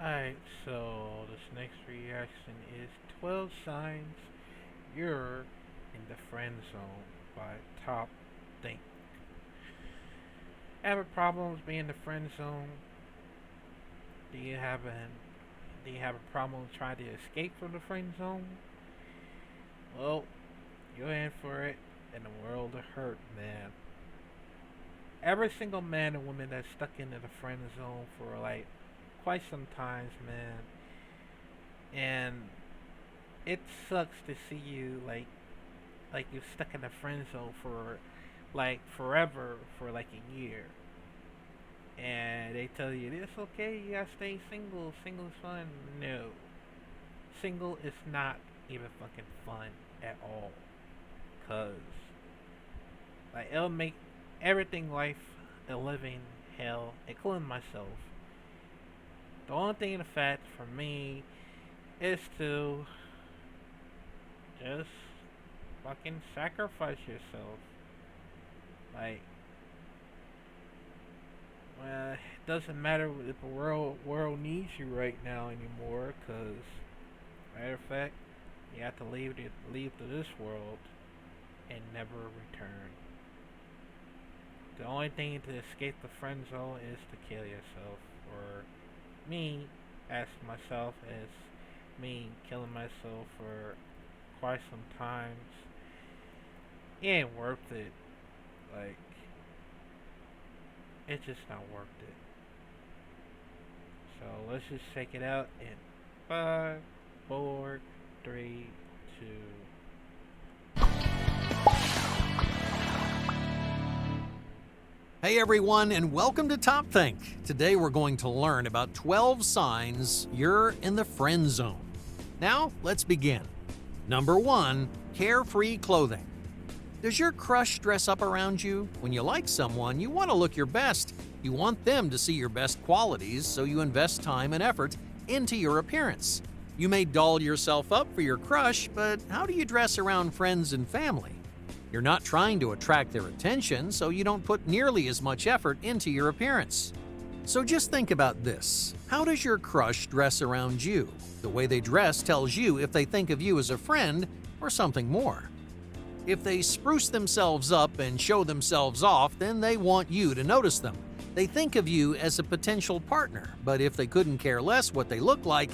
Alright, so this next reaction is 12 Signs You're in the Friend Zone by Top Think. Have a problem with being in the friend zone? Do you have a do you have a problem trying to escape from the friend zone? Well, you're in for it in a world of hurt, man. Every single man and woman that's stuck into the friend zone for like quite some times, man. And it sucks to see you like you're stuck in the friend zone for like forever for like a year. And they tell you it's okay, you gotta stay single. Single is fun. No, single is not even fucking fun at all. Cause like it'll make everything life a living hell, including myself. The only thing in effect for me is to just fucking sacrifice yourself. Like, well, it doesn't matter if the world needs you right now anymore. Cause matter of fact, you have to leave to this world and never return. The only thing to escape the friend zone is to kill yourself. Or me, as myself, as me killing myself for quite some times. It ain't worth it. Like, it's just not worth it. So let's just check it out in five, four, three, two. Hey everyone, and welcome to Top Think. Today we're going to learn about 12 signs you're in the friend zone. Now, let's begin. Number 1, carefree clothing. Does your crush dress up around you? When you like someone, you want to look your best. You want them to see your best qualities, so you invest time and effort into your appearance. You may doll yourself up for your crush, but how do you dress around friends and family? You're not trying to attract their attention, so you don't put nearly as much effort into your appearance. So just think about this. How does your crush dress around you? The way they dress tells you if they think of you as a friend or something more. If they spruce themselves up and show themselves off, then they want you to notice them. They think of you as a potential partner, but if they couldn't care less what they look like,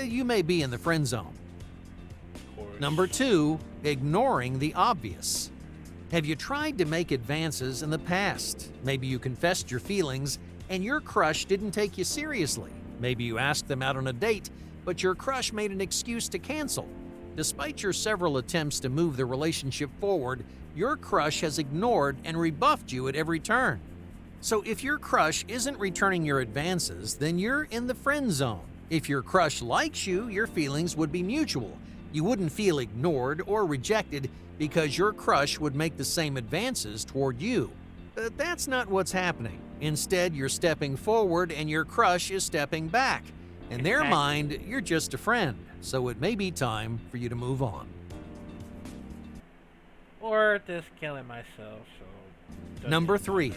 you may be in the friend zone. Number 2, ignoring the obvious. Have you tried to make advances in the past? Maybe you confessed your feelings and your crush didn't take you seriously. Maybe you asked them out on a date, but your crush made an excuse to cancel. Despite your several attempts to move the relationship forward, your crush has ignored and rebuffed you at every turn. So if your crush isn't returning your advances, then you're in the friend zone. If your crush likes you, your feelings would be mutual. You wouldn't feel ignored or rejected because your crush would make the same advances toward you. But that's not what's happening. Instead, you're stepping forward and your crush is stepping back. In their mind, you're just a friend, so it may be time for you to move on. Or just killing myself, so. Number 3,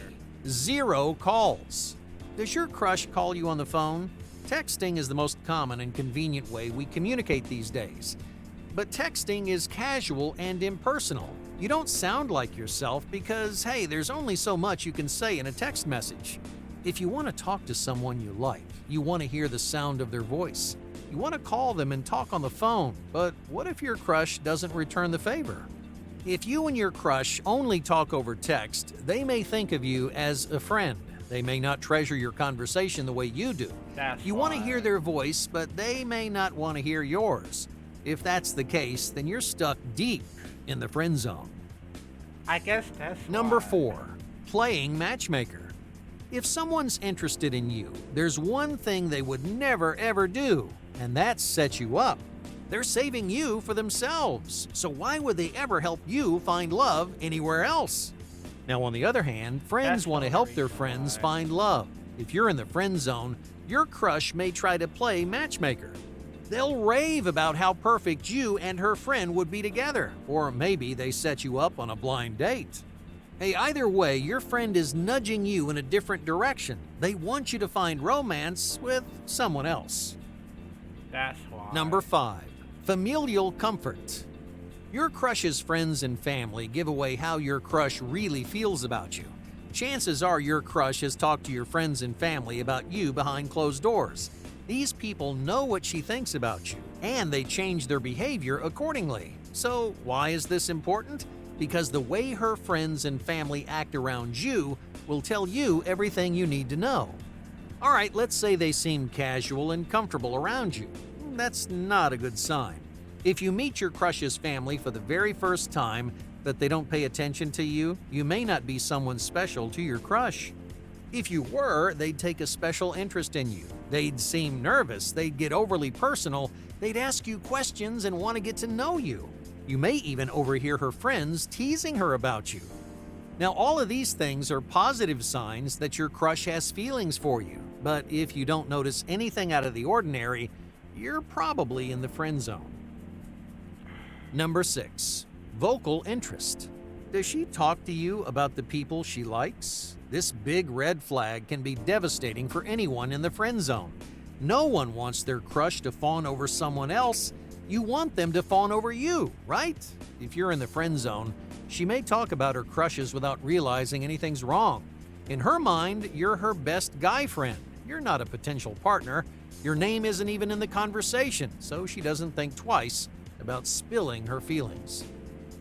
0 calls. Does your crush call you on the phone? Texting is the most common and convenient way we communicate these days. But texting is casual and impersonal. You don't sound like yourself because, hey, there's only so much you can say in a text message. If you want to talk to someone you like, you want to hear the sound of their voice. You want to call them and talk on the phone, but what if your crush doesn't return the favor? If you and your crush only talk over text, they may think of you as a friend. They may not treasure your conversation the way you do. You want to hear their voice, but they may not want to hear yours. If that's the case, then you're stuck deep in the friend zone. I guess that's Number 4, playing matchmaker. If someone's interested in you, there's one thing they would never ever do, and that's set you up. They're saving you for themselves, so why would they ever help you find love anywhere else? Now, on the other hand, friends want to help their friends find love. If you're in the friend zone, your crush may try to play matchmaker. They'll rave about how perfect you and her friend would be together, or maybe they set you up on a blind date. Hey, either way, your friend is nudging you in a different direction. They want you to find romance with someone else. That's why. Number 5. Familial comfort. Your crush's friends and family give away how your crush really feels about you. Chances are your crush has talked to your friends and family about you behind closed doors. These people know what she thinks about you, and they change their behavior accordingly. So, why is this important? Because the way her friends and family act around you will tell you everything you need to know. Alright, let's say they seem casual and comfortable around you. That's not a good sign. If you meet your crush's family for the very first time, but they don't pay attention to you, you may not be someone special to your crush. If you were, they'd take a special interest in you. They'd seem nervous, they'd get overly personal, they'd ask you questions and want to get to know you. You may even overhear her friends teasing her about you. Now, all of these things are positive signs that your crush has feelings for you, but if you don't notice anything out of the ordinary, you're probably in the friend zone. Number 6. Vocal interest. Does she talk to you about the people she likes? This big red flag can be devastating for anyone in the friend zone. No one wants their crush to fawn over someone else. You want them to fawn over you, right? If you're in the friend zone, she may talk about her crushes without realizing anything's wrong. In her mind, you're her best guy friend. You're not a potential partner. Your name isn't even in the conversation, so she doesn't think twice about spilling her feelings.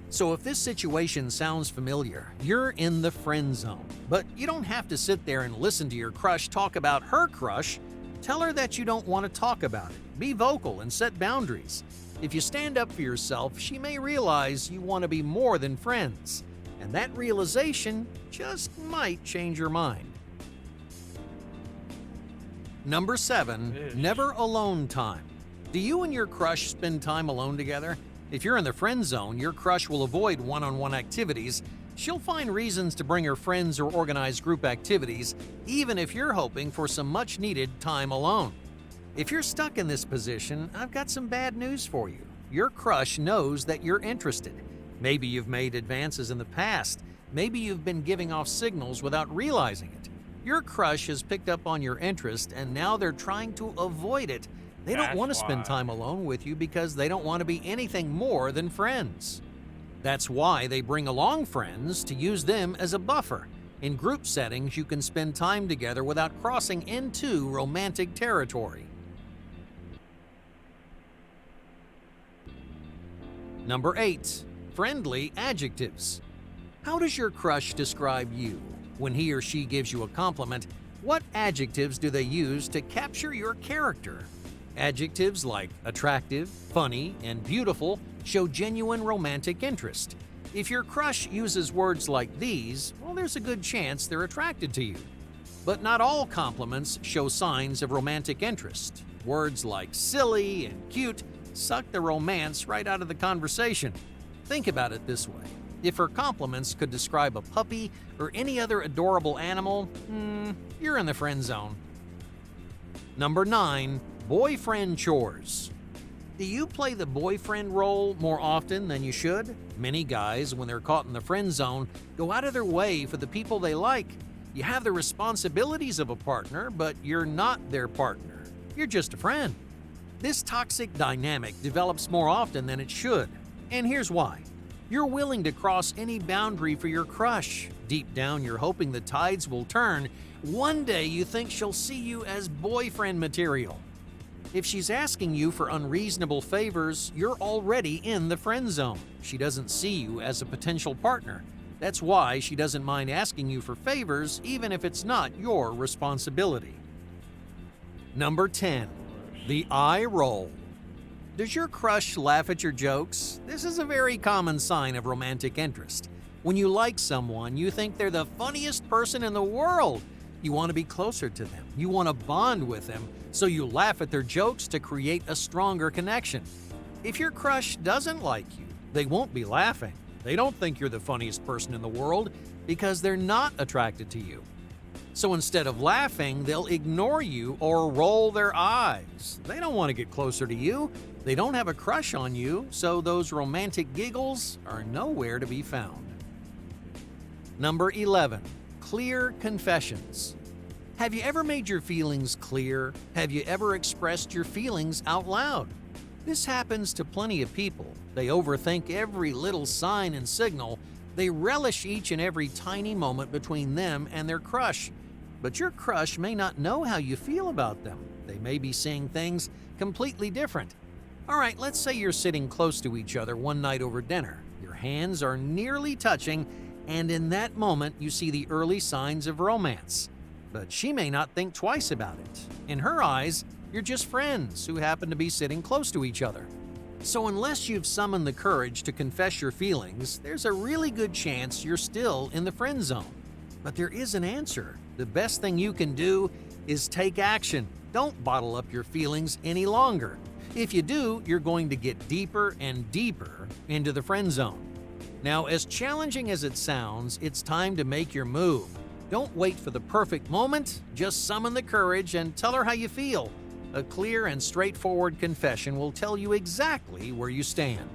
So if this situation sounds familiar, you're in the friend zone. But you don't have to sit there and listen to your crush talk about her crush. Tell her that you don't want to talk about it. Be vocal and set boundaries. If you stand up for yourself, she may realize you want to be more than friends. And that realization just might change your mind. Number 7, never alone time. Do you and your crush spend time alone together? If you're in the friend zone, your crush will avoid one-on-one activities. She'll find reasons to bring her friends or organize group activities, even if you're hoping for some much-needed time alone. If you're stuck in this position, I've got some bad news for you. Your crush knows that you're interested. Maybe you've made advances in the past. Maybe you've been giving off signals without realizing it. Your crush has picked up on your interest, and now they're trying to avoid it. They don't want to spend time alone with you because they don't want to be anything more than friends. That's why they bring along friends to use them as a buffer. In group settings, you can spend time together without crossing into romantic territory. Number 8. Friendly adjectives. How does your crush describe you? When he or she gives you a compliment, what adjectives do they use to capture your character? Adjectives like attractive, funny, and beautiful show genuine romantic interest. If your crush uses words like these, well, there's a good chance they're attracted to you. But not all compliments show signs of romantic interest. Words like silly and cute suck the romance right out of the conversation. Think about it this way. If her compliments could describe a puppy or any other adorable animal, you're in the friend zone. Number 9. Boyfriend chores. Do you play the boyfriend role more often than you should? Many guys, when they're caught in the friend zone, go out of their way for the people they like. You have the responsibilities of a partner, but you're not their partner. You're just a friend. This toxic dynamic develops more often than it should. And here's why. You're willing to cross any boundary for your crush. Deep down, you're hoping the tides will turn. One day, you think she'll see you as boyfriend material. If she's asking you for unreasonable favors, you're already in the friend zone. She doesn't see you as a potential partner. That's why she doesn't mind asking you for favors, even if it's not your responsibility. Number 10. The eye roll. Does your crush laugh at your jokes? This is a very common sign of romantic interest. When you like someone, you think they're the funniest person in the world. You want to be closer to them. You want to bond with them, so you laugh at their jokes to create a stronger connection. If your crush doesn't like you, they won't be laughing. They don't think you're the funniest person in the world because they're not attracted to you. So instead of laughing, they'll ignore you or roll their eyes. They don't want to get closer to you. They don't have a crush on you, so those romantic giggles are nowhere to be found. Number 11. Clear confessions. Have you ever made your feelings clear? Have you ever expressed your feelings out loud? This happens to plenty of people. They overthink every little sign and signal. They relish each and every tiny moment between them and their crush. But your crush may not know how you feel about them. They may be seeing things completely different. All right, let's say you're sitting close to each other one night over dinner. Your hands are nearly touching, and in that moment, you see the early signs of romance. But she may not think twice about it. In her eyes, you're just friends who happen to be sitting close to each other. So unless you've summoned the courage to confess your feelings, there's a really good chance you're still in the friend zone. But there is an answer. The best thing you can do is take action. Don't bottle up your feelings any longer. If you do, you're going to get deeper and deeper into the friend zone. Now, as challenging as it sounds, it's time to make your move. Don't wait for the perfect moment. Just summon the courage and tell her how you feel. A clear and straightforward confession will tell you exactly where you stand.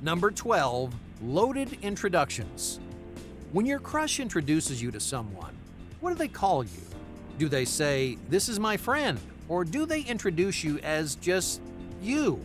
Number 12. Loaded introductions. When your crush introduces you to someone, what do they call you? Do they say, "This is my friend," or do they introduce you as just you?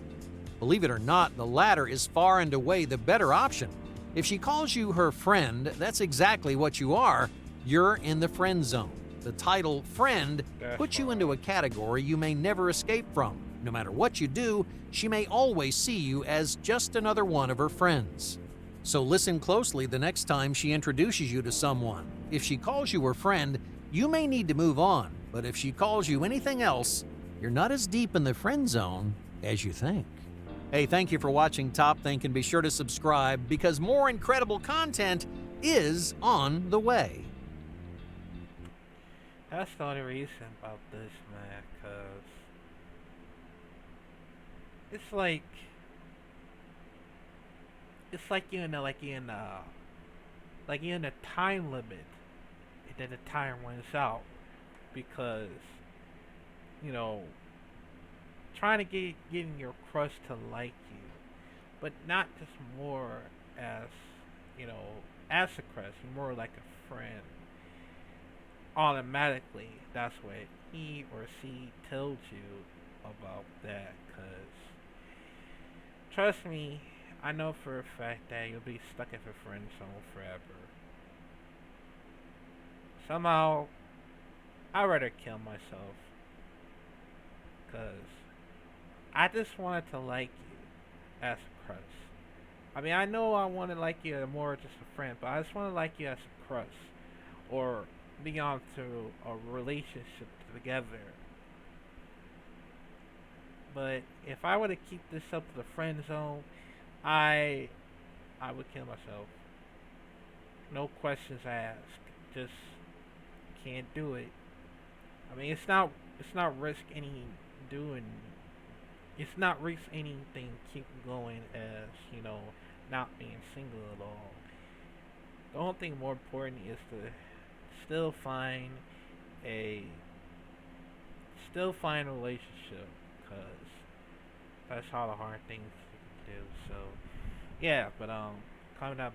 Believe it or not, the latter is far and away the better option. If she calls you her friend, that's exactly what you are. You're in the friend zone. The title friend puts you into a category you may never escape from. No matter what you do, she may always see you as just another one of her friends. So listen closely the next time she introduces you to someone. If she calls you her friend, you may need to move on. But if she calls you anything else, you're not as deep in the friend zone as you think. Hey, thank you for watching Top Think, and be sure to subscribe because more incredible content is on the way. That's the only reason about this, man, cause it's like you're in a time limit, and then the time runs out because you know trying to getting your crush to like you, but not just more as as a crush, more like a friend. Automatically, that's what he or she tells you about that. Cause trust me, I know for a fact that you'll be stuck in the friend zone forever. Somehow, I'd rather kill myself. Cause I just wanted to like you as a crush. I mean, I know I want to like you as more just a friend, but I just want to like you as a crush, or be on to a relationship together. But if I were to keep this up to the friend zone, I I would kill myself. No questions asked. Just can't do it. I mean, it's not risk any doing. It's not risk anything keep going as not being single at all. The only thing more important is to still find a a relationship, because that's all the hard things you can do. So yeah, but coming up